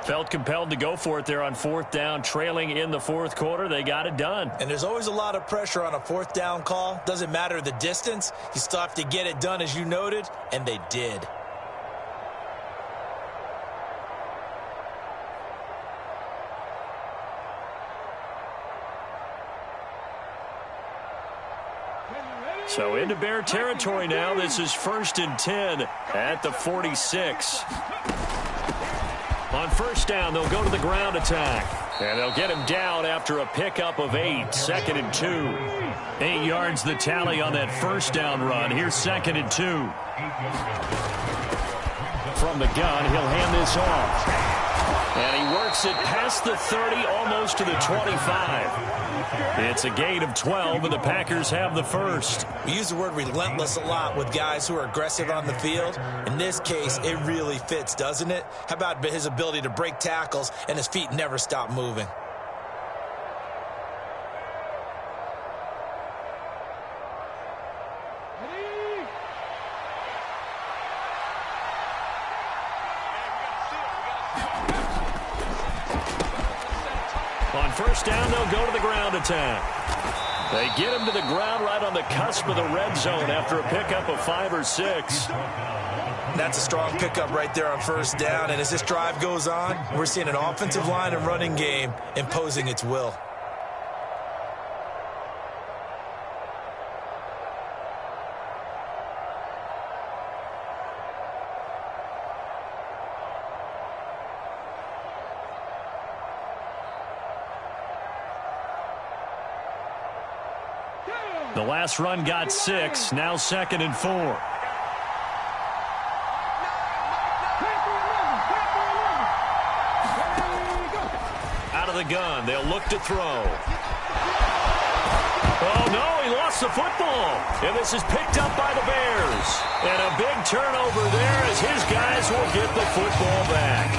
Felt compelled to go for it there on 4th down. Trailing in the 4th quarter. They got it done. And there's always a lot of pressure on a 4th down call. Doesn't matter the distance. You still have to get it done, as you noted. And they did. So into Bear territory now. This is 1st and 10 at the 46. On 1st down, they'll go to the ground attack. And they'll get him down after a pickup of 8. 2nd and 2. 8 yards the tally on that 1st down run. Here's 2nd and 2. From the gun, he'll hand this off. And he works it past the 30, almost to the 25. It's a gain of 12, and the Packers have the first. We use the word relentless a lot with guys who are aggressive on the field. In this case, it really fits, doesn't it? How about his ability to break tackles and his feet never stop moving? first down, they'll go to the ground attack. They get him to the ground right on the cusp of the red zone after a pickup of 5 or 6. That's a strong pickup right there on first down. And as this drive goes on, we're seeing an offensive line and running game imposing its will. The last run got 6, now 2nd and 4. Out of the gun, they'll look to throw. Oh, no, he lost the football. And this is picked up by the Bears. And a big turnover there as his guys will get the football back.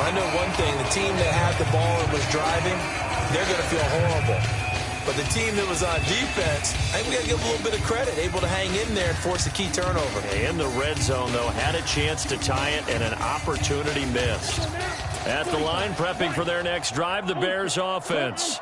I know one thing, the team that had the ball and was driving, they're going to feel horrible. But the team that was on defense, I think we got to give a little bit of credit, able to hang in there and force a key turnover. In the red zone, though, had a chance to tie it and an opportunity missed. At the line, prepping for their next drive, the Bears offense.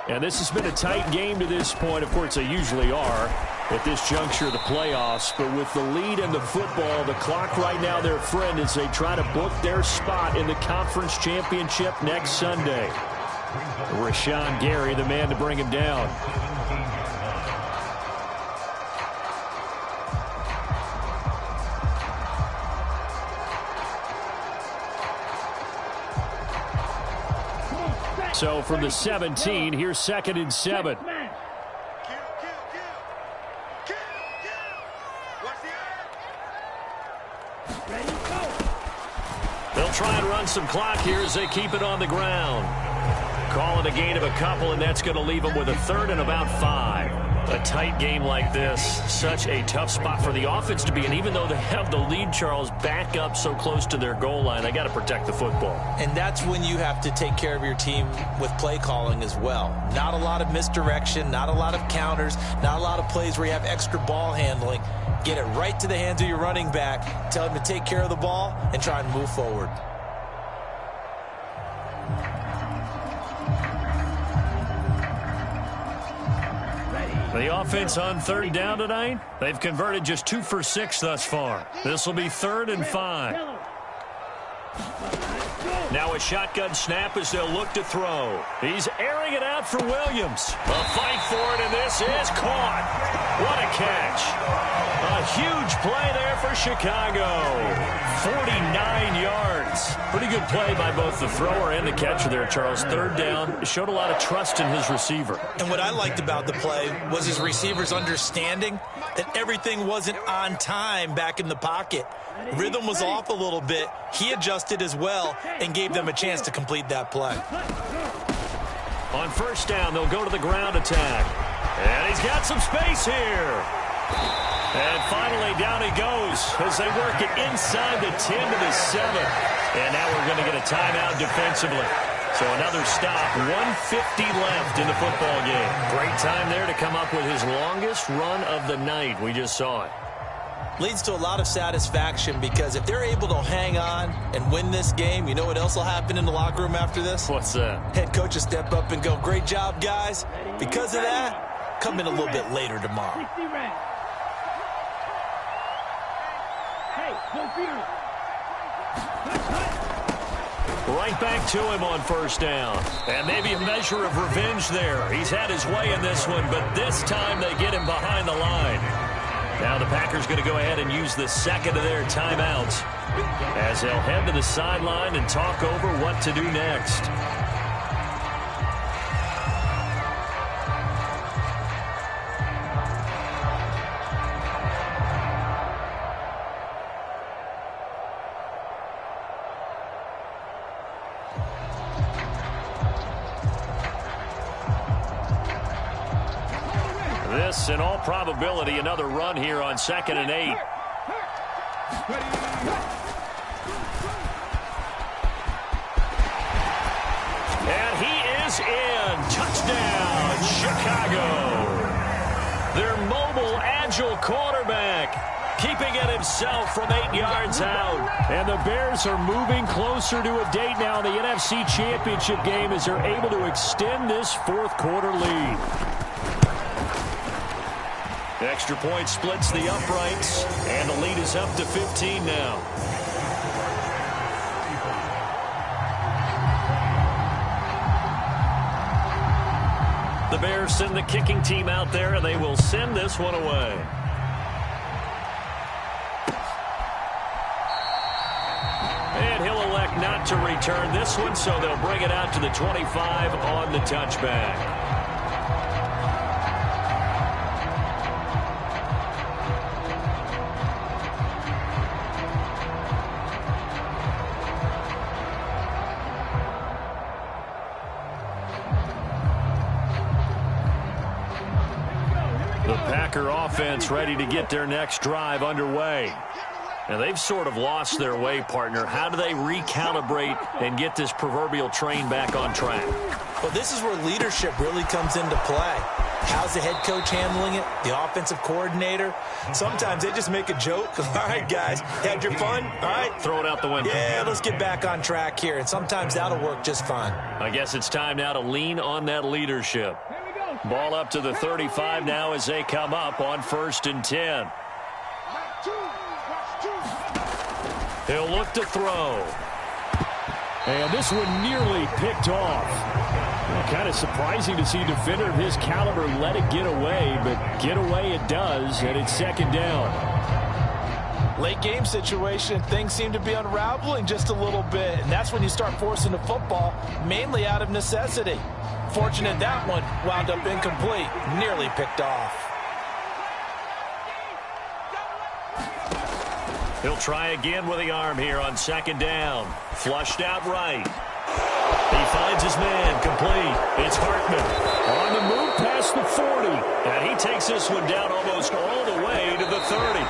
And this has been a tight game to this point. Of course, they usually are at this juncture of the playoffs. But with the lead in the football, the clock right now their friend as they try to book their spot in the conference championship next Sunday. Rashawn Gary, the man to bring him down. So from the 17, here's 2nd and 7. They'll try and run some clock here as they keep it on the ground. Call it a gain of a couple, and that's going to leave them with a 3rd and about 5. A tight game like this, such a tough spot for the offense to be in. Even though they have the lead, Charles, back up so close to their goal line, they got to protect the football. And that's when you have to take care of your team with play calling as well. Not a lot of misdirection, not a lot of counters, not a lot of plays where you have extra ball handling. Get it right to the hands of your running back, tell him to take care of the ball, and try and move forward. The offense on 3rd down tonight, they've converted just 2 for 6 thus far. This will be 3rd and 5. Now a shotgun snap as they'll look to throw. He's airing it out for Williams. A fight for it, and this is caught. What a catch. A huge play there for Chicago. 49 yards. Pretty good play by both the thrower and the catcher there, Charles. 3rd down. Showed a lot of trust in his receiver. And what I liked about the play was his receiver's understanding that everything wasn't on time back in the pocket. Rhythm was off a little bit. He adjusted as well and gave them a chance to complete that play. On 1st down, they'll go to the ground attack. And he's got some space here. And finally, down he goes as they work it inside the 10 to the 7. And now we're going to get a timeout defensively. So another stop, 1:50 left in the football game. Great time there to come up with his longest run of the night. We just saw it. Leads to a lot of satisfaction because if they're able to hang on and win this game, you know what else will happen in the locker room after this? What's that? Head coach will step up and go, great job, guys. Because of that, come in a little bit later tomorrow. Right back to him on 1st down. And maybe a measure of revenge there. He's had his way in this one, but this time they get him behind the line. Now the Packers going to go ahead and use the 2nd of their timeouts as they'll head to the sideline and talk over what to do next. This, in all probability, another run here on 2nd and 8. And he is in. Touchdown, Chicago. Their mobile, agile quarterback keeping it himself from 8 yards out. And the Bears are moving closer to a date now in the NFC Championship game as they're able to extend this fourth quarter lead. The extra point splits the uprights, and the lead is up to 15 now. The Bears send the kicking team out there, and they will send this one away. And he'll elect not to return this one, so they'll bring it out to the 25 on the touchback. The Packer offense ready to get their next drive underway. And they've sort of lost their way, partner. How do they recalibrate and get this proverbial train back on track? Well, this is where leadership really comes into play. How's the head coach handling it? The offensive coordinator? Sometimes they just make a joke. All right, guys, had your fun? All right. Throw it out the window. Yeah, let's get back on track here. And sometimes that'll work just fine. I guess it's time now to lean on that leadership. Ball up to the 35 now as they come up on 1st and 10. He'll look to throw. And this one nearly picked off. Kind of surprising to see a defender of his caliber let it get away, but get away it does, and it's 2nd down. Late game situation, things seem to be unraveling just a little bit, and that's when you start forcing the football, mainly out of necessity. Fortunate that one wound up incomplete, nearly picked off. He'll try again with the arm here on 2nd down. Flushed out right. He finds his man, complete. It's Hartman on the move past the 40. And he takes this one down almost all the way to the 30.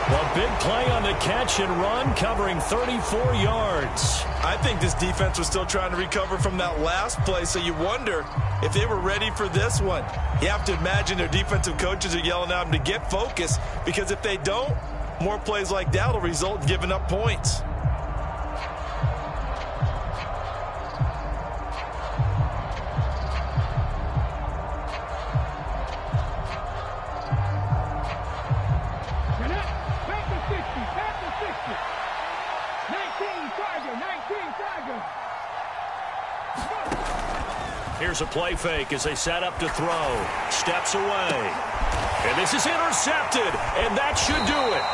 A big play on the catch and run, covering 34 yards. I think this defense was still trying to recover from that last play, so you wonder if they were ready for this one. You have to imagine their defensive coaches are yelling at them to get focused, because if they don't, more plays like that will result in giving up points. Here's a play fake as they set up to throw. Steps away. And this is intercepted, and that should do it.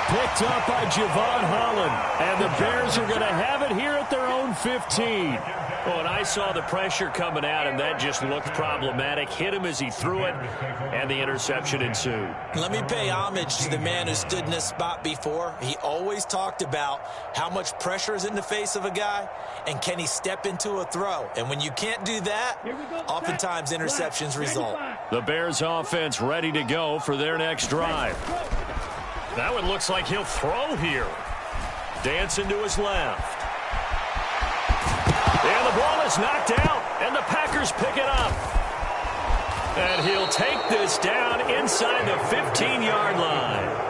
Picked up by Javon Holland, and the Bears are going to have it here at their own 15. Well, and I saw the pressure coming at him. That just looked problematic. Hit him as he threw it, and the interception ensued. Let me pay homage to the man who stood in this spot before. He always talked about how much pressure is in the face of a guy, and can he step into a throw. And when you can't do that, oftentimes interceptions result. The Bears offense ready to go for their next drive. That one looks like he'll throw here. Dancing to his left. And the ball is knocked out, and the Packers pick it up. And he'll take this down inside the 15-yard line.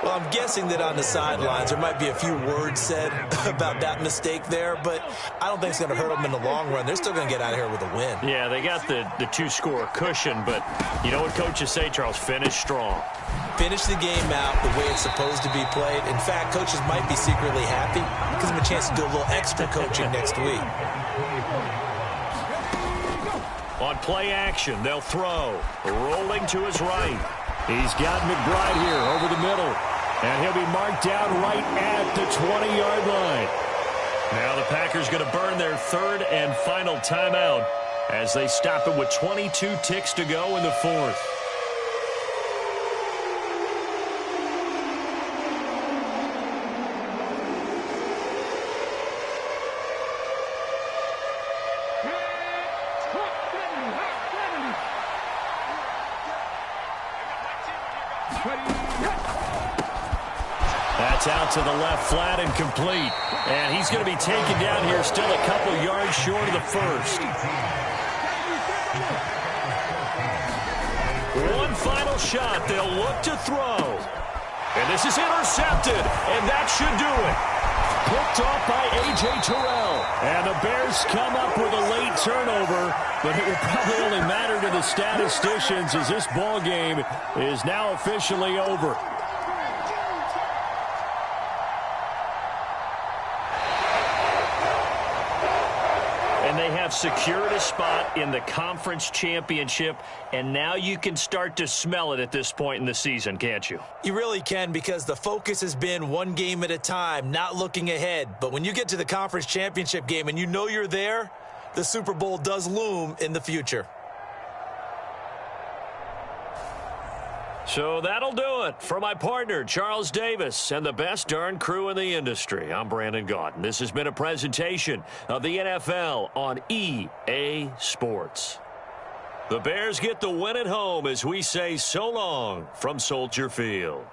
Well, I'm guessing that on the sidelines there might be a few words said about that mistake there, but I don't think it's going to hurt them in the long run. They're still going to get out of here with a win. Yeah, they got the two-score cushion, but you know what coaches say, Charles? Finish strong. Finish the game out the way it's supposed to be played. In fact, coaches might be secretly happy. It gives them a chance to do a little extra coaching next week. On play action, they'll throw. Rolling to his right. He's got McBride here over the middle. And he'll be marked down right at the 20-yard line. Now the Packers going to burn their 3rd and final timeout as they stop it with 22 ticks to go in the 4th. That's out to the left flat and complete. And he's going to be taken down here still a couple yards short of the 1st. final shot. They'll look to throw. And this is intercepted, and that should do it. Picked off by A.J. Terrell. And the Bears come up with a late turnover, but it will probably only matter to the statisticians as this ball game is now officially over. And they have secured a spot in the conference championship, and now you can start to smell it at this point in the season, can't you? You really can, because the focus has been one game at a time, not looking ahead. But when you get to the conference championship game and you know you're there, the Super Bowl does loom in the future. So that'll do it for my partner, Charles Davis, and the best darn crew in the industry. I'm Brandon Gaudin. This has been a presentation of the NFL on EA Sports. The Bears get the win at home as we say so long from Soldier Field.